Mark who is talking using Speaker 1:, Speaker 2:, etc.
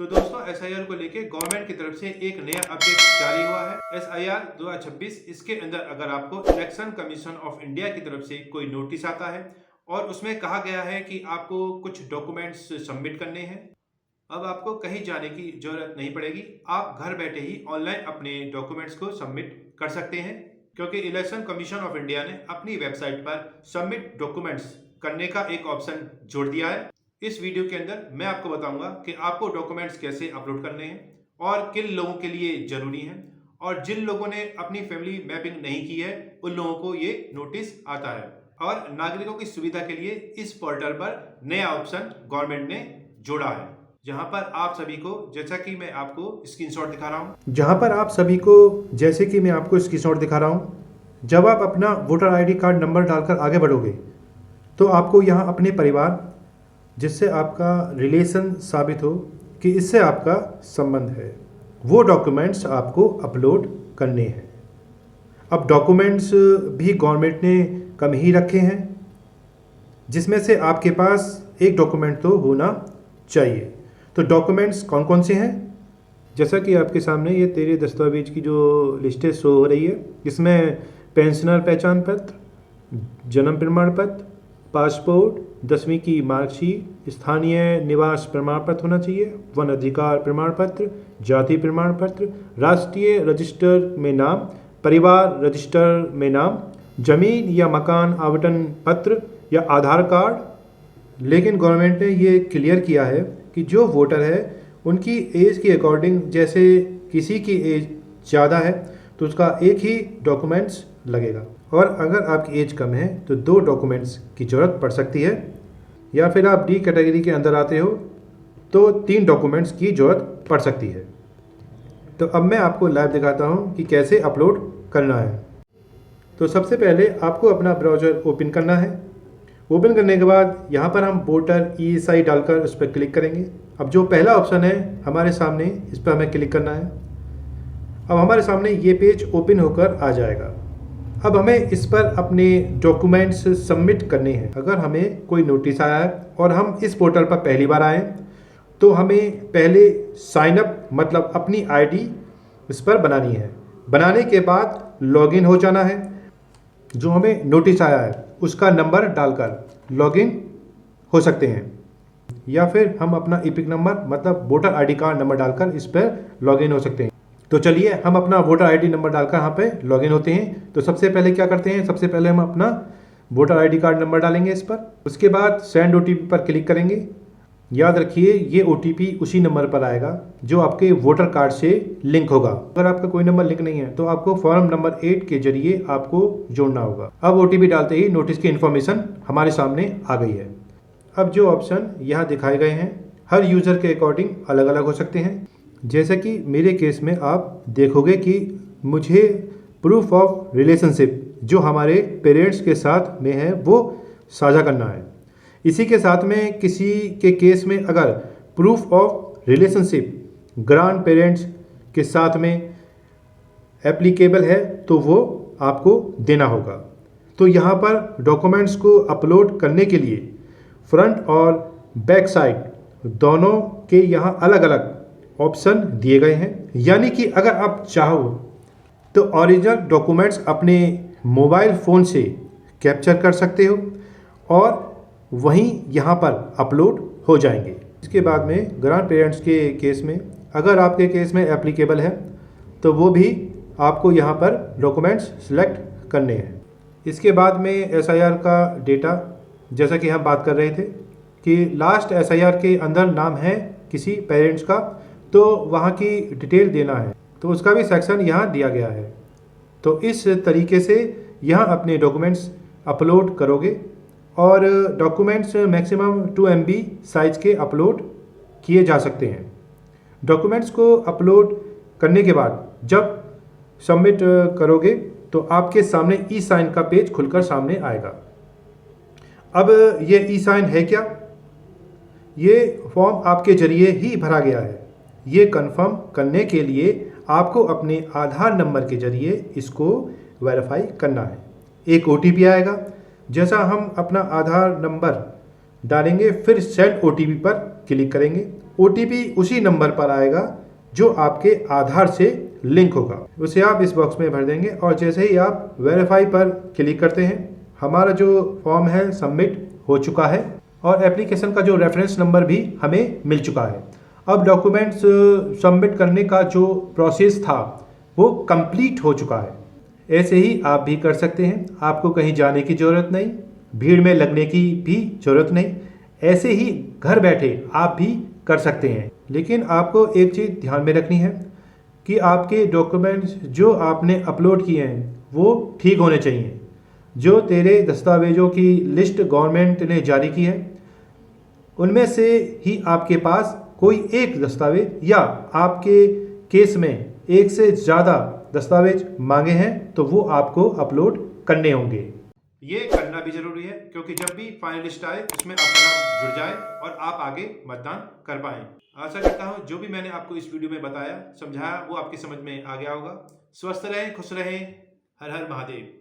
Speaker 1: तो दोस्तों SIR को लेके गवर्नमेंट की तरफ से एक नया अपडेट जारी हुआ है। SIR 2026 इसके अंदर अगर आपको इलेक्शन कमीशन ऑफ इंडिया की तरफ से कोई नोटिस आता है और उसमें कहा गया है कि आपको कुछ डॉक्यूमेंट्स सबमिट करने हैं, अब आपको कहीं जाने की जरूरत नहीं पड़ेगी। आप घर बैठे ही ऑनलाइन अपने डॉक्यूमेंट्स को सबमिट कर सकते हैं, क्योंकि इलेक्शन कमीशन ऑफ इंडिया ने अपनी वेबसाइट पर सबमिट डॉक्यूमेंट्स करने का एक ऑप्शन जोड़ दिया है। इस वीडियो के अंदर मैं आपको बताऊंगा कि आपको डॉक्यूमेंट्स कैसे अपलोड करने हैं और किन लोगों के लिए जरूरी हैं, और जिन लोगों ने अपनी फैमिली मैपिंग नहीं की है उन लोगों को ये नोटिस आता है। और नागरिकों की सुविधा के लिए इस पोर्टल पर नया ऑप्शन गवर्नमेंट ने जोड़ा है, जहां पर आप सभी को, जैसा कि मैं आपको स्क्रीनशॉट दिखा रहा हूं, जब आप अपना वोटर आईडी कार्ड नंबर डालकर आगे बढ़ोगे तो आपको यहाँ अपने परिवार, जिससे आपका रिलेशन साबित हो कि इससे आपका संबंध है, वो डॉक्यूमेंट्स आपको अपलोड करने हैं। अब डॉक्यूमेंट्स भी गवर्नमेंट ने कम ही रखे हैं, जिसमें से आपके पास एक डॉक्यूमेंट तो होना चाहिए। तो डॉक्यूमेंट्स कौन कौन से हैं, जैसा कि आपके सामने ये तेरे दस्तावेज की जो लिस्टें शो हो रही है, इसमें पेंशनर पहचान पत्र, जन्म प्रमाण पत्र, पासपोर्ट, 10वीं की मार्कशीट, स्थानीय निवास प्रमाण पत्र होना चाहिए, वन अधिकार प्रमाण पत्र, जाति प्रमाण पत्र, राष्ट्रीय रजिस्टर में नाम, परिवार रजिस्टर में नाम, जमीन या मकान आवंटन पत्र या आधार कार्ड। लेकिन गवर्नमेंट ने ये क्लियर किया है कि जो वोटर है उनकी एज के अकॉर्डिंग, जैसे किसी की एज ज़्यादा है तो उसका एक ही डॉक्यूमेंट्स लगेगा, और अगर आपकी एज कम है तो 2 डॉक्यूमेंट्स की ज़रूरत पड़ सकती है, या फिर आप डी कैटेगरी के अंदर आते हो तो 3 डॉक्यूमेंट्स की ज़रूरत पड़ सकती है। तो अब मैं आपको लाइव दिखाता हूँ कि कैसे अपलोड करना है। तो सबसे पहले आपको अपना ब्राउज़र ओपन करना है। ओपन करने के बाद यहाँ पर हम वोटर ESI डालकर उस पर क्लिक करेंगे। अब जो पहला ऑप्शन है हमारे सामने, इस पर हमें क्लिक करना है। अब हमारे सामने ये पेज ओपन होकर आ जाएगा। अब हमें इस पर अपने डॉक्यूमेंट्स सबमिट करने हैं। अगर हमें कोई नोटिस आया है और हम इस पोर्टल पर पहली बार आए तो हमें पहले साइन अप, मतलब अपनी आईडी इस पर बनानी है। बनाने के बाद लॉगिन हो जाना है। जो हमें नोटिस आया है उसका नंबर डालकर लॉगिन हो सकते हैं, या फिर हम अपना ईपिक नंबर, मतलब वोटर आईडी कार्ड नंबर डालकर इस पर लॉगिन हो सकते हैं। तो चलिए हम अपना वोटर आईडी नंबर डालकर यहाँ पे लॉगिन होते हैं। तो सबसे पहले क्या करते हैं, सबसे पहले हम अपना वोटर आईडी कार्ड नंबर डालेंगे इस पर। उसके बाद सेंड OTP पर क्लिक करेंगे। याद रखिए ये OTP उसी नंबर पर आएगा जो आपके वोटर कार्ड से लिंक होगा। अगर आपका कोई नंबर लिंक नहीं है तो आपको फॉर्म नंबर 8 के जरिए आपको जोड़ना होगा। अब OTP डालते ही नोटिस की इन्फॉर्मेशन हमारे सामने आ गई है। अब जो ऑप्शन यहाँ दिखाए गए हैं हर यूज़र के अकॉर्डिंग अलग अलग हो सकते हैं। जैसे कि मेरे केस में आप देखोगे कि मुझे प्रूफ ऑफ रिलेशनशिप जो हमारे पेरेंट्स के साथ में है वो साझा करना है। इसी के साथ में किसी के केस में अगर proof of relationship grand parents के साथ में एप्लीकेबल है तो वो आपको देना होगा। तो यहाँ पर डॉक्यूमेंट्स को अपलोड करने के लिए फ्रंट और बैक साइड दोनों के यहाँ अलग अलग ऑप्शन दिए गए हैं। यानी कि अगर आप चाहो तो ओरिजिनल डॉक्यूमेंट्स अपने मोबाइल फ़ोन से कैप्चर कर सकते हो और वहीं यहाँ पर अपलोड हो जाएंगे। इसके बाद में ग्रैंड पेरेंट्स के केस में, अगर आपके केस में एप्लीकेबल है तो वो भी आपको यहाँ पर डॉक्यूमेंट्स सेलेक्ट करने हैं। इसके बाद में SIR का डेटा, जैसा कि हम बात कर रहे थे कि लास्ट SIR के अंदर नाम है किसी पेरेंट्स का, तो वहाँ की डिटेल देना है, तो उसका भी सेक्शन यहाँ दिया गया है। तो इस तरीके से यहाँ अपने डॉक्यूमेंट्स अपलोड करोगे, और डॉक्यूमेंट्स मैक्सिमम 2 MB साइज़ के अपलोड किए जा सकते हैं। डॉक्यूमेंट्स को अपलोड करने के बाद जब सबमिट करोगे तो आपके सामने E-साइन का पेज खुलकर सामने आएगा। अब ये E-साइन है क्या? ये फॉर्म आपके जरिए ही भरा गया है। ये कंफर्म करने के लिए आपको अपने आधार नंबर के जरिए इसको वेरीफाई करना है। एक OTP आएगा। जैसा हम अपना आधार नंबर डालेंगे फिर सेंड OTP पर क्लिक करेंगे OTP उसी नंबर पर आएगा जो आपके आधार से लिंक होगा, उसे आप इस बॉक्स में भर देंगे और जैसे ही आप वेरीफाई पर क्लिक करते हैं हमारा जो फॉर्म है सबमिट हो चुका है और एप्लीकेशन का जो रेफरेंस नंबर भी हमें मिल चुका है। अब डॉक्यूमेंट्स सबमिट करने का जो प्रोसेस था वो कंप्लीट हो चुका है। ऐसे ही आप भी कर सकते हैं, आपको कहीं जाने की ज़रूरत नहीं, भीड़ में लगने की भी ज़रूरत नहीं, ऐसे ही घर बैठे आप भी कर सकते हैं। लेकिन आपको एक चीज़ ध्यान में रखनी है कि आपके डॉक्यूमेंट्स जो आपने अपलोड किए हैं वो ठीक होने चाहिए। जो तेरे दस्तावेज़ों की लिस्ट गवर्नमेंट ने जारी की है उनमें से ही आपके पास कोई एक दस्तावेज या आपके केस में एक से ज़्यादा दस्तावेज मांगे हैं तो वो आपको अपलोड करने होंगे। ये करना भी जरूरी है क्योंकि जब भी फाइनल लिस्ट आए उसमें आपका नाम जुड़ जाए और आप आगे मतदान कर पाएं। आशा करता हूँ जो भी मैंने आपको इस वीडियो में बताया समझाया वो आपकी समझ में आ गया होगा। स्वस्थ रहें, खुश रहें। हर हर महादेव।